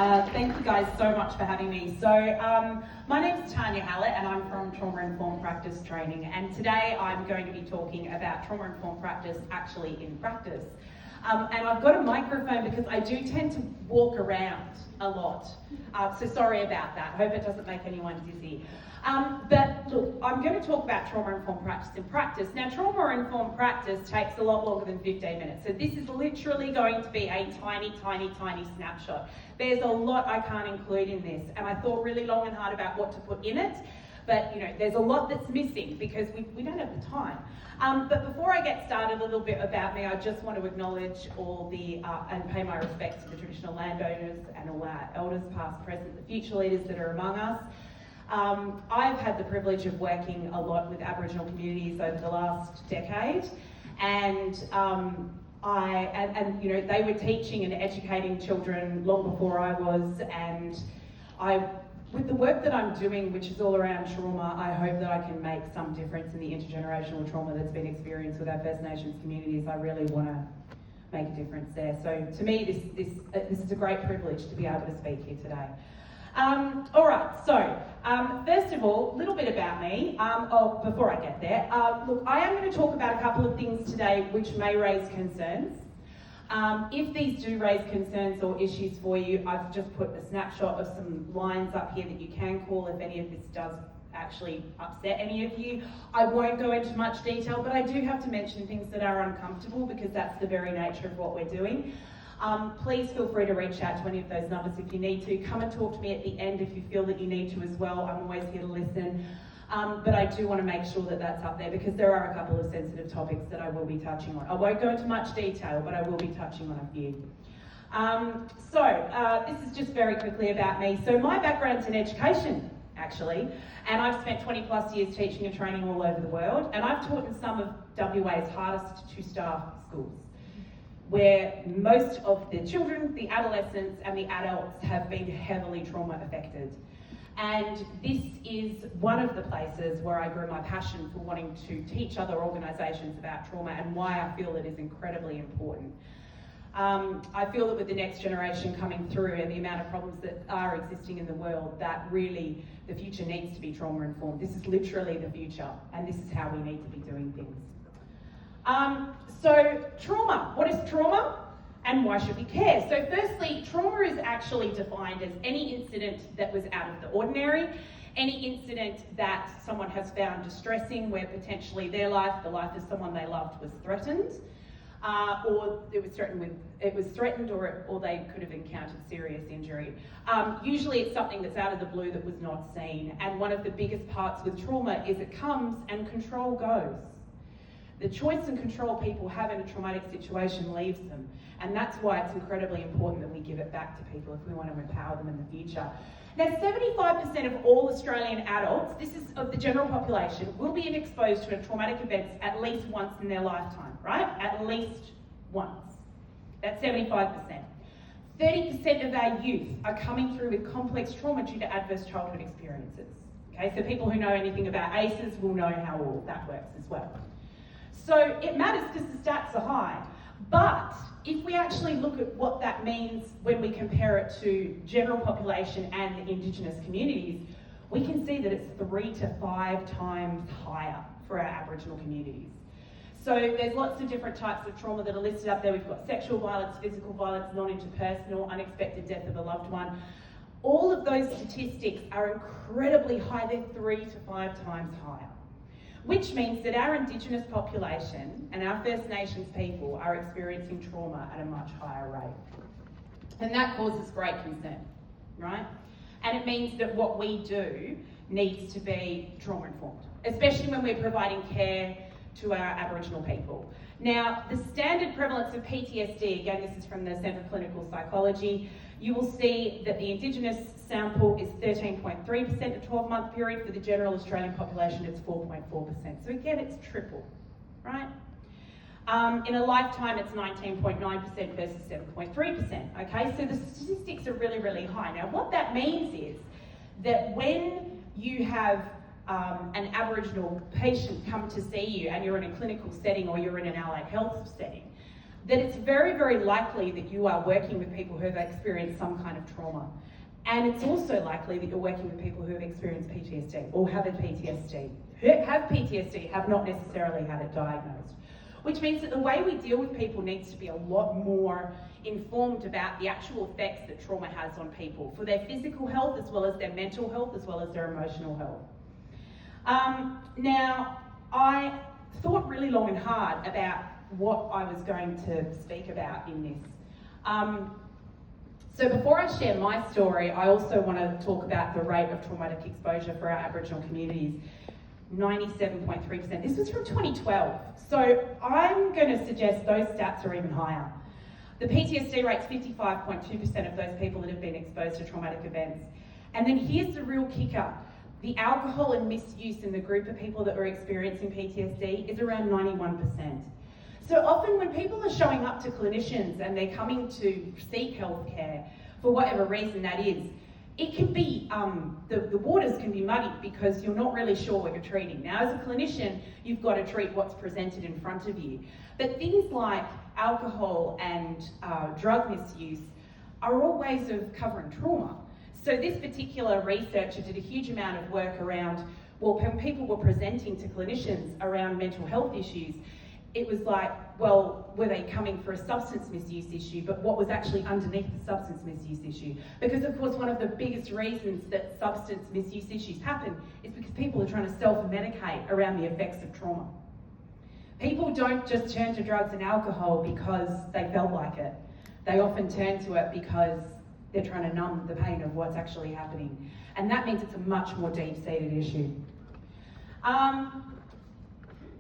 Thank you guys so much for having me. So, my name is Tanya Hallett and I'm from Trauma Informed Practice Training, and today I'm going to be talking about trauma informed practice actually in practice. And I've got a microphone because I do tend to walk around a lot. So sorry about that. I hope it doesn't make anyone dizzy. But look, I'm going to talk about trauma-informed practice in practice. Now, trauma-informed practice takes a lot longer than 15 minutes. So this is literally going to be a tiny, tiny, tiny snapshot. There's a lot I can't include in this, and I thought really long and hard about what to put in it. But, you know, there's a lot that's missing because we don't have the time. But before I get started, a little bit about me, I just want to acknowledge all the, and pay my respects to the traditional landowners and all our elders, past, present, the future leaders that are among us. I've had the privilege of working a lot with Aboriginal communities over the last decade, and you know, they were teaching and educating children long before I was, and with the work that I'm doing, which is all around trauma, I hope that I can make some difference in the intergenerational trauma that's been experienced with our First Nations communities. I really want to make a difference there. So to me, this is a great privilege to be able to speak here today. All right, so first of all, a little bit about me. Before I get there, look, I am going to talk about a couple of things today which may raise concerns. If these do raise concerns or issues for you, I've just put a snapshot of some lines up here that you can call if any of this does actually upset any of you. I won't go into much detail, but I do have to mention things that are uncomfortable because that's the very nature of what we're doing. Please feel free to reach out to any of those numbers if you need to. Come and talk to me at the end if you feel that you need to as well. I'm always here to listen. But I do want to make sure that that's up there because there are a couple of sensitive topics that I will be touching on. I won't go into much detail, but I will be touching on a few. This is just very quickly about me. So my background's in education, actually, and I've spent 20 plus years teaching and training all over the world, and I've taught in some of WA's hardest to staff schools, where most of the children, the adolescents and the adults have been heavily trauma affected. And this is one of the places where I grew my passion for wanting to teach other organisations about trauma and why I feel it is incredibly important. I feel that with the next generation coming through and the amount of problems that are existing in the world, that really the future needs to be trauma informed. This is literally the future, and this is how we need to be doing things. So trauma, what is trauma and why should we care? So firstly, trauma is actually defined as any incident that was out of the ordinary, any incident that someone has found distressing where potentially their life, the life of someone they loved was threatened, or it was threatened or they could have encountered serious injury. Usually it's something that's out of the blue that was not seen, and one of the biggest parts with trauma is it comes and control goes. The choice and control people have in a traumatic situation leaves them, and that's why it's incredibly important that we give it back to people if we want to empower them in the future. Now, 75% of all Australian adults, this is of the general population, will be exposed to a traumatic event at least once in their lifetime, right? At least once. That's 75%. 30% of our youth are coming through with complex trauma due to adverse childhood experiences. Okay, so people who know anything about ACEs will know how all that works as well. So it matters because the stats are high, but if we actually look at what that means when we compare it to general population and Indigenous communities, we can see that it's 3 to 5 times higher for our Aboriginal communities. So there's lots of different types of trauma that are listed up there. We've got sexual violence, physical violence, non-interpersonal, unexpected death of a loved one. All of those statistics are incredibly high. They're 3 to 5 times higher, which means that our Indigenous population and our First Nations people are experiencing trauma at a much higher rate. And that causes great concern, right? And it means that what we do needs to be trauma informed, especially when we're providing care to our Aboriginal people. Now, the standard prevalence of PTSD, again, this is from the Centre for Clinical Psychology, you will see that the Indigenous sample is 13.3% a 12-month period. For the general Australian population, it's 4.4%. So again, it's triple, right? In a lifetime, it's 19.9% versus 7.3%, okay? So the statistics are really, really high. Now, what that means is that when you have an Aboriginal patient come to see you and you're in a clinical setting or you're in an allied health setting, that it's very, very likely that you are working with people who have experienced some kind of trauma. And it's also likely that you're working with people who have experienced PTSD or have a PTSD. Who have PTSD, have not necessarily had it diagnosed. Which means that the way we deal with people needs to be a lot more informed about the actual effects that trauma has on people for their physical health, as well as their mental health, as well as their emotional health. Now, I thought really long and hard about what I was going to speak about in this. So before I share my story, I also want to talk about the rate of traumatic exposure for our Aboriginal communities. 97.3%. This was from 2012. So I'm going to suggest those stats are even higher. The PTSD rate's 55.2% of those people that have been exposed to traumatic events. And then here's the real kicker. The alcohol and misuse in the group of people that were experiencing PTSD is around 91%. So often when people are showing up to clinicians and they're coming to seek healthcare, for whatever reason that is, it can be, the waters can be muddy because you're not really sure what you're treating. Now, as a clinician, you've got to treat what's presented in front of you. But things like alcohol and drug misuse are all ways of covering trauma. So this particular researcher did a huge amount of work around, well, when people were presenting to clinicians around mental health issues, it was like, well, were they coming for a substance misuse issue, but what was actually underneath the substance misuse issue? Because of course, one of the biggest reasons that substance misuse issues happen is because people are trying to self-medicate around the effects of trauma. People don't just turn to drugs and alcohol because they felt like it. They often turn to it because they're trying to numb the pain of what's actually happening. And that means it's a much more deep-seated issue.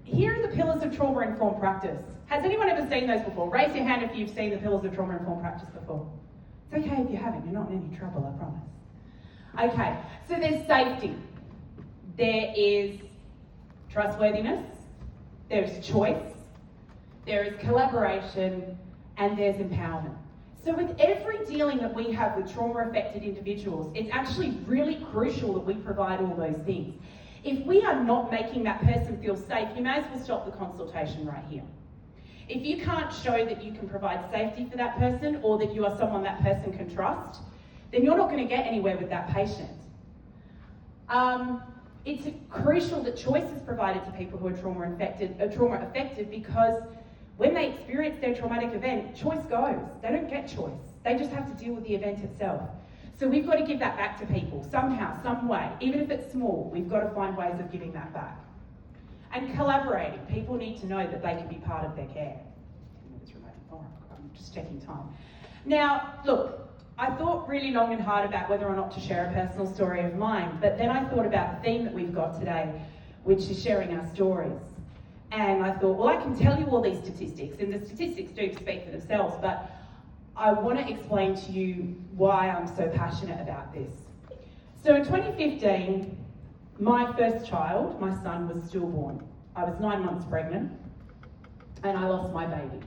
Here are the pillars of trauma-informed practice. Has anyone ever seen those before? Raise your hand if you've seen the pillars of trauma-informed practice before. It's okay if you haven't, you're not in any trouble, I promise. Okay, so there's safety. There is trustworthiness. There's choice. There is collaboration, and there's empowerment. So with every dealing that we have with trauma-affected individuals, it's actually really crucial that we provide all those things. If we are not making that person feel safe, you may as well stop the consultation right here. If you can't show that you can provide safety for that person or that you are someone that person can trust, then you're not going to get anywhere with that patient. It's crucial that choice is provided to people who are trauma affected because when they experience their traumatic event, choice goes. They don't get choice. They just have to deal with the event itself. So we've got to give that back to people, somehow, some way. Even if it's small, we've got to find ways of giving that back. And collaborating. People need to know that they can be part of their care. I'm just checking time. Now, look, I thought really long and hard about whether or not to share a personal story of mine, but then I thought about the theme that we've got today, which is sharing our stories. And I thought, well, I can tell you all these statistics, and the statistics do speak for themselves, but I want to explain to you why I'm so passionate about this. So in 2015, my first child, my son, was stillborn. I was 9 months pregnant, and I lost my baby.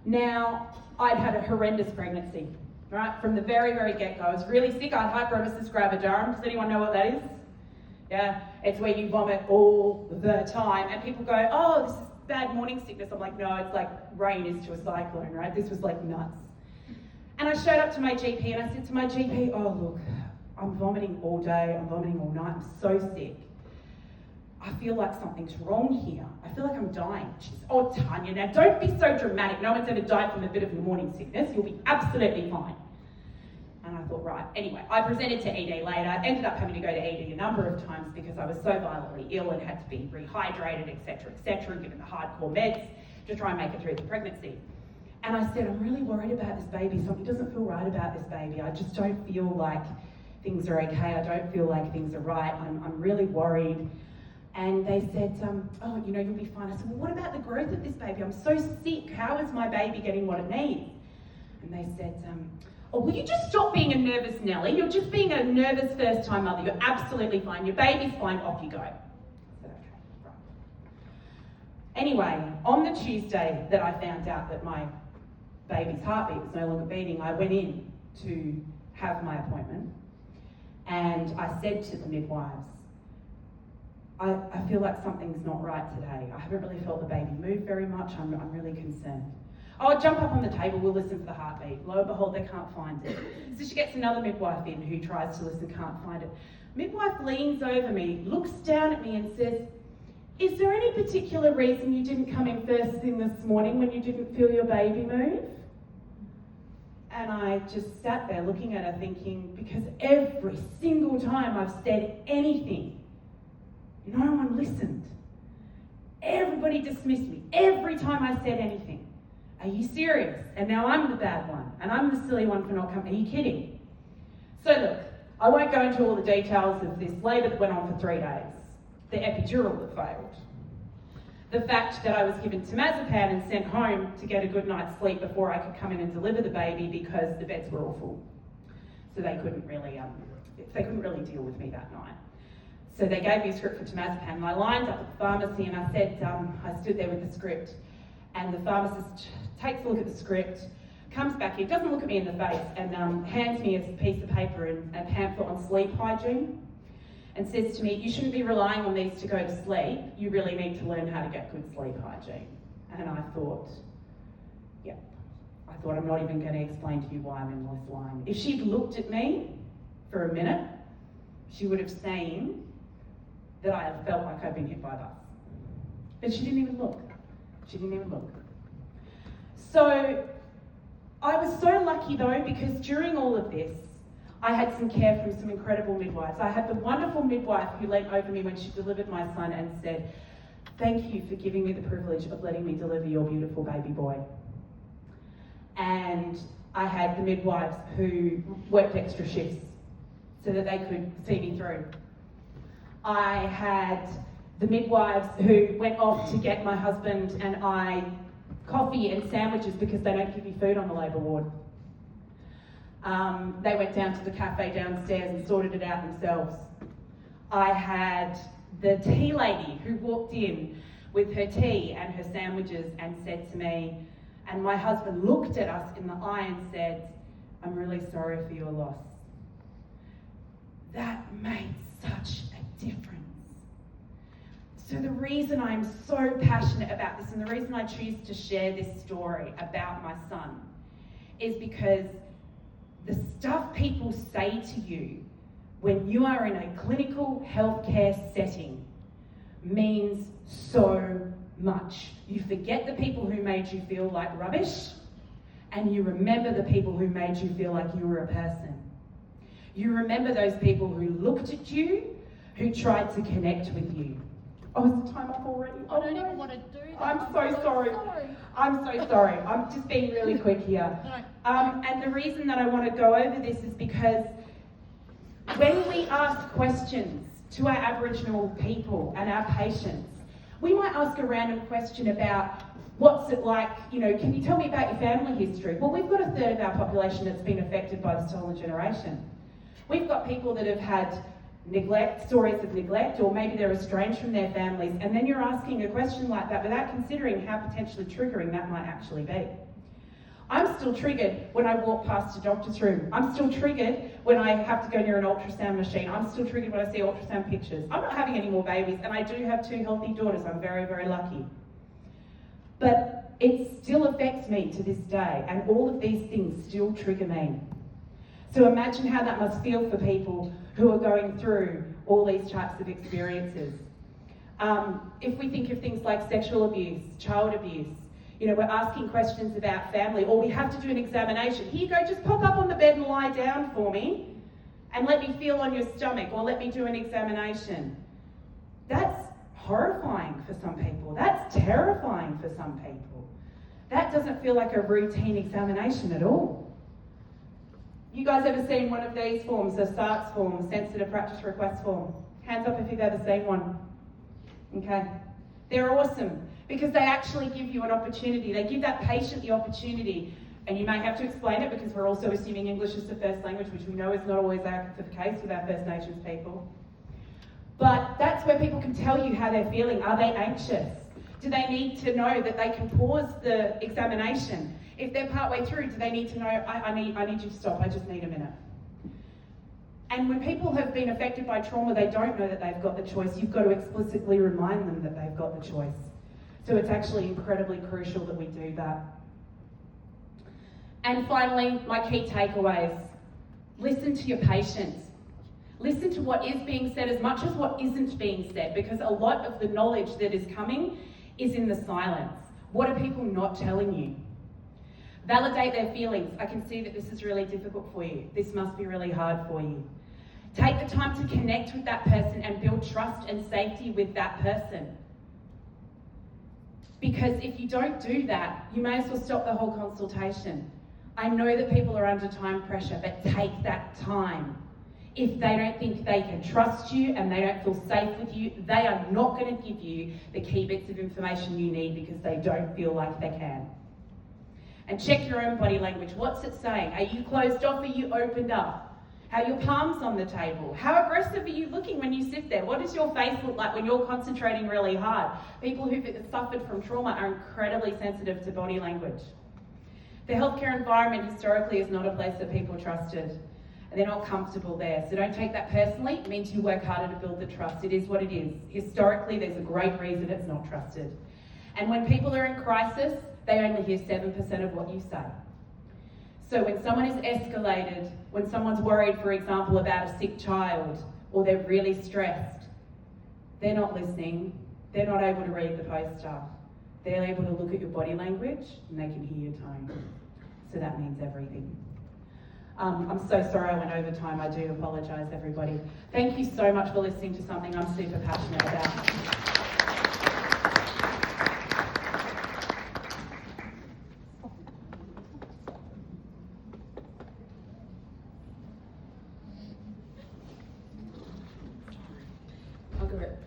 Now, I'd had a horrendous pregnancy, right? From the very, very get-go. I was really sick. I had hyperemesis gravidarum. Does anyone know what that is? Yeah, it's where you vomit all the time, and people go, oh, this is bad morning sickness. I'm like, no, it's like rain is to a cyclone, right? This was like nuts. And I showed up to my GP and I said to my GP, oh look, I'm vomiting all day, I'm vomiting all night, I'm so sick. I feel like something's wrong here. I feel like I'm dying. She says, oh Tanya, now don't be so dramatic. No one's ever died from a bit of morning sickness. You'll be absolutely fine. And I thought, right, anyway, I presented to ED later, ended up having to go to ED a number of times because I was so violently ill and had to be rehydrated, etc., and given the hardcore meds to try and make it through the pregnancy. And I said, I'm really worried about this baby. Something doesn't feel right about this baby. I just don't feel like things are okay. I don't feel like things are right. I'm really worried. And they said, oh, you know, you'll be fine. I said, well, what about the growth of this baby? I'm so sick. How is my baby getting what it needs? And they said, oh, will you just stop being a nervous Nelly? You're just being a nervous first-time mother. You're absolutely fine. Your baby's fine. Off you go. I said, okay, right. Anyway, on the Tuesday that I found out that my baby's heartbeat was no longer beating, I went in to have my appointment, and I said to the midwives, I feel like something's not right today. I haven't really felt the baby move very much. I'm really concerned. Oh, jump up on the table, we'll listen for the heartbeat. Lo and behold, they can't find it. So she gets another midwife in who tries to listen, can't find it. Midwife leans over me, looks down at me and says, "Is there any particular reason you didn't come in first thing this morning when you didn't feel your baby move?" And I just sat there looking at her thinking, because every single time I've said anything, no one listened. Everybody dismissed me every time I said anything. Are you serious? And now I'm the bad one, and I'm the silly one for not coming. Are you kidding? So look, I won't go into all the details of this labour that went on for 3 days, the epidural that failed, the fact that I was given temazepam and sent home to get a good night's sleep before I could come in and deliver the baby because the beds were all full. So they couldn't really deal with me that night. So they gave me a script for temazepam, and I lined up at the pharmacy and I said, I stood there with the script, and the pharmacist takes a look at the script, comes back in, doesn't look at me in the face, and hands me a piece of paper and a pamphlet on sleep hygiene, and says to me, "You shouldn't be relying on these to go to sleep. You really need to learn how to get good sleep hygiene." And I thought, I'm not even going to explain to you why I'm in this line. If she'd looked at me for a minute, she would have seen that I had felt like I'd been hit by a bus. But she didn't even look. She didn't even look. So I was so lucky though, because during all of this, I had some care from some incredible midwives. I had the wonderful midwife who leant over me when she delivered my son and said, "Thank you for giving me the privilege of letting me deliver your beautiful baby boy." And I had the midwives who worked extra shifts so that they could see me through. I had the midwives who went off to get my husband and I coffee and sandwiches because they don't give you food on the labour ward. They went down to the cafe downstairs and sorted it out themselves. I had the tea lady who walked in with her tea and her sandwiches and said to me, and my husband looked at us in the eye and said, "I'm really sorry for your loss." That made such a difference. So the reason I'm so passionate about this and the reason I choose to share this story about my son is because the stuff people say to you when you are in a clinical healthcare setting means so much. You forget the people who made you feel like rubbish, and you remember the people who made you feel like you were a person. You remember those people who looked at you, who tried to connect with you. Oh, is the time up already? I don't even want to do that. I'm so sorry. I'm so sorry. I'm just being really quick here. And the reason that I want to go over this is because when we ask questions to our Aboriginal people and our patients, we might ask a random question about what's it like, can you tell me about your family history? Well, we've got a third of our population that's been affected by the stolen generation. We've got people that have had stories of neglect, or maybe they're estranged from their families, and then you're asking a question like that without considering how potentially triggering that might actually be. I'm still triggered when I walk past a doctor's room. I'm still triggered when I have to go near an ultrasound machine. I'm still triggered when I see ultrasound pictures. I'm not having any more babies, and I do have 2 healthy daughters. I'm very, very lucky. But it still affects me to this day, and all of these things still trigger me. So imagine how that must feel for people who are going through all these types of experiences. If we think of things like sexual abuse, child abuse, we're asking questions about family, or we have to do an examination. Here you go, just pop up on the bed and lie down for me, and let me feel on your stomach, or let me do an examination. That's horrifying for some people. That's terrifying for some people. That doesn't feel like a routine examination at all. You guys ever seen one of these forms, a SARCS form, a Sensitive Practice Request form? Hands up if you've ever seen one. Okay. They're awesome because they actually give you an opportunity. They give that patient the opportunity, and you may have to explain it because we're also assuming English is the first language, which we know is not always the case with our First Nations people. But that's where people can tell you how they're feeling. Are they anxious? Do they need to know that they can pause the examination? If they're partway through, do they need to know, I need you to stop, I just need a minute? And when people have been affected by trauma, they don't know that they've got the choice. You've got to explicitly remind them that they've got the choice. So it's actually incredibly crucial that we do that. And finally, my key takeaways. Listen to your patients. Listen to what is being said as much as what isn't being said, because a lot of the knowledge that is coming is in the silence. What are people not telling you? Validate their feelings. I can see that this is really difficult for you. This must be really hard for you. Take the time to connect with that person and build trust and safety with that person. Because if you don't do that, you may as well stop the whole consultation. I know that people are under time pressure, but take that time. If they don't think they can trust you and they don't feel safe with you, they are not going to give you the key bits of information you need because they don't feel like they can. And check your own body language. What's it saying? Are you closed off? Are you opened up? How are your palms on the table? How aggressive are you looking when you sit there? What does your face look like when you're concentrating really hard? People who've suffered from trauma are incredibly sensitive to body language. The healthcare environment historically is not a place that people trusted. They're not comfortable there. So don't take that personally. It means you work harder to build the trust. It is what it is. Historically, there's a great reason it's not trusted. And when people are in crisis, they only hear 7% of what you say. So when someone is escalated, when someone's worried, for example, about a sick child, or they're really stressed, they're not listening. They're not able to read the poster. They're able to look at your body language and they can hear your tone. So that means everything. I'm so sorry I went over time. I do apologise, everybody. Thank you so much for listening to something I'm super passionate about.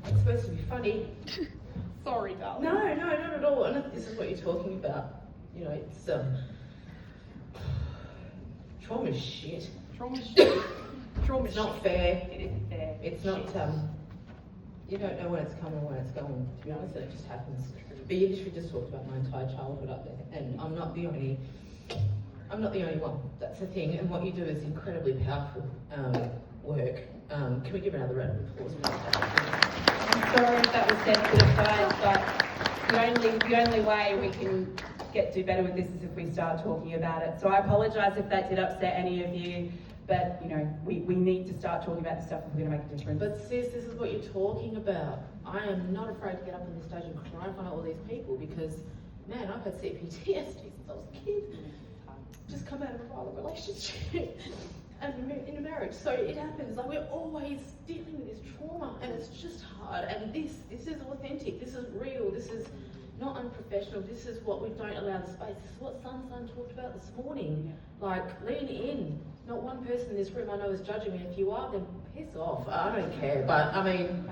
It's supposed to be funny. Sorry, darling. No, not at all. And this is what you're talking about. You know, it's trauma's shit. Trauma's shit. It's not fair. It isn't fair. It's not. You don't know when it's coming, when it's going. To be honest, it just happens. But you literally just talked about my entire childhood up there, and I'm not the only one. That's the thing. And what you do is incredibly powerful work. Can we give another round of applause? I'm sorry if that was sensitive, guys, but the only way we can do better with this is if we start talking about it. So I apologise if that did upset any of you, but you know, we need to start talking about this stuff if we're going to make a difference. But sis, this is what you're talking about. I am not afraid to get up on this stage and cry in front of all these people because, man, I've had CPTSD since I was a kid. Just come out of a violent relationship and in a marriage. So it happens. Like, we're always dealing with this trauma and it's just hard. And this is authentic. This is real. This is not unprofessional. This is what we don't allow the space. This is what Sun talked about this morning. Like, lean in. Not one person in this room I know is judging me. If you are, then piss off. I don't care. But I mean,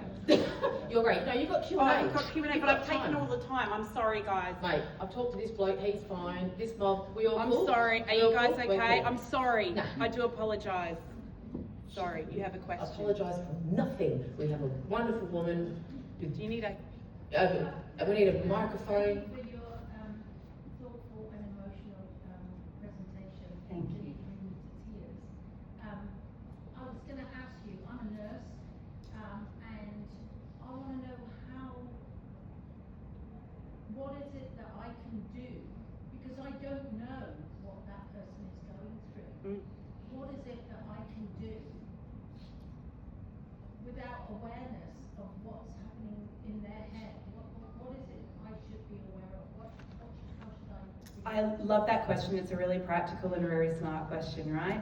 you're great. No, you've got Q&A. I've got Q&A, but I've taken all the time. I'm sorry, guys. Mate, I've talked to this bloke. He's fine. This mob, we all I'm cool? sorry. Are you guys okay? I'm sorry. Nah. I do apologise. Sorry, you have a question. Apologise for nothing. We have a wonderful woman. Do you need a... We need a microphone. For your thoughtful and emotional presentation. Thank you. Bring me to tears. I was going to ask you, I'm a nurse, and I want to know what is it that I can do? Because I don't know what that person is going through. What is it that I can do without awareness of what's happening in their head? What is it I should be aware of? How should I? I love that question. It's a really practical and a very smart question, right?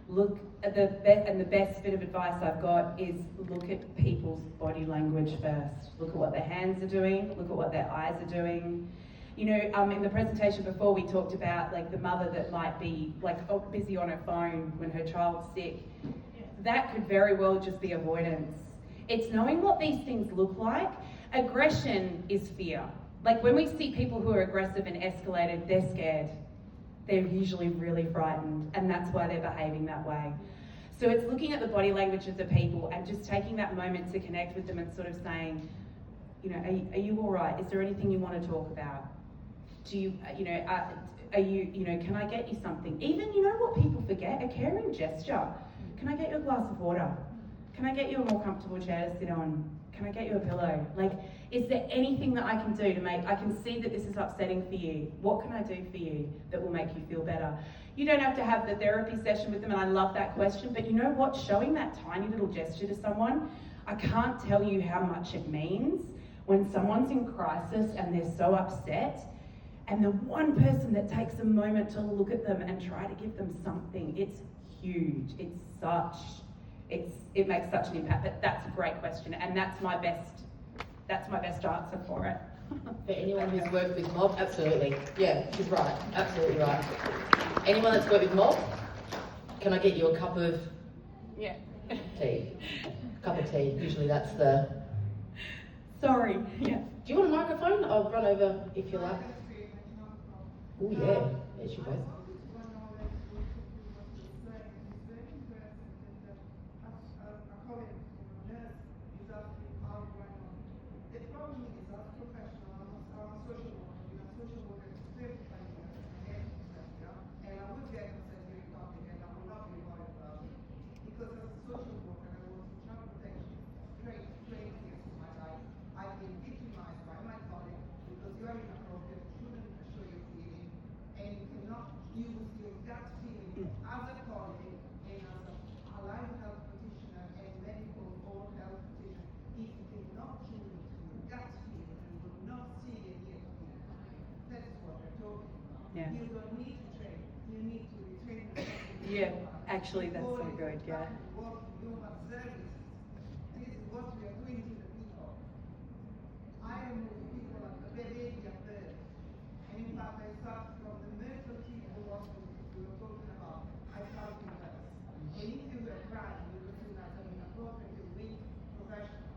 Look at the best bit of advice I've got is look at people's body language first. Look at what their hands are doing. Look at what their eyes are doing. You know, in the presentation before, we talked about like the mother that might be like busy on her phone when her child's sick. That could very well just be avoidance. It's knowing what these things look like. Aggression is fear. Like when we see people who are aggressive and escalated, they're scared. They're usually really frightened, and that's why they're behaving that way. So it's looking at the body language of the people and just taking that moment to connect with them and sort of saying, you know, are you all right? Is there anything you want to talk about? Do you, you know, are you, you know, can I get you something? Even, you know what people forget? A caring gesture. Can I get you a glass of water? Can I get you a more comfortable chair to sit on? can I get you a pillow? Like, is there anything that I can do to make, I can see that this is upsetting for you. What can I do for you that will make you feel better? You don't have to have the therapy session with them, and I love that question, but you know what? Showing that tiny little gesture to someone, I can't tell you how much it means when someone's in crisis and they're so upset, and the one person that takes a moment to look at them and try to give them something, it's huge. It makes such an impact. But that's a great question, and that's my best answer for it. For anyone who's worked with mob, absolutely. Yeah, she's right. Absolutely right. Anyone that's worked with mob, can I get you a cup of tea? Cup of tea. Usually that's the... Sorry. Yeah. Do you want a microphone? I'll run over if you like. Oh yeah, there she goes. Yeah. You don't need to train. You need to retrain them. Yeah, actually that's so good, yeah. What you observe this is what we are doing to the people. I am with people at the baby at birth. And in fact I start from the mental team who was we were talking about. I start with us. And if you were crying, you were doing that an appropriately weak professional.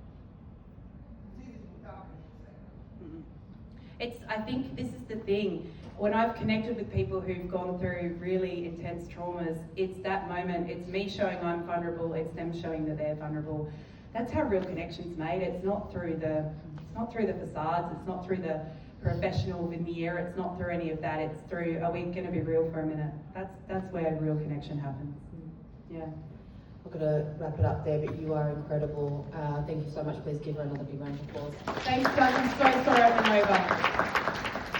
This is what happened. I think this is the thing. When I've connected with people who've gone through really intense traumas, it's that moment, it's me showing I'm vulnerable, it's them showing that they're vulnerable. That's how real connection's made. It's not through the facades, it's not through the professional veneer, it's not through any of that, it's through, are we gonna be real for a minute? That's where real connection happens. Yeah. I've got to wrap it up there, but you are incredible. Thank you so much. Please give her another big round of applause. Thanks guys, I'm so sorry I went over.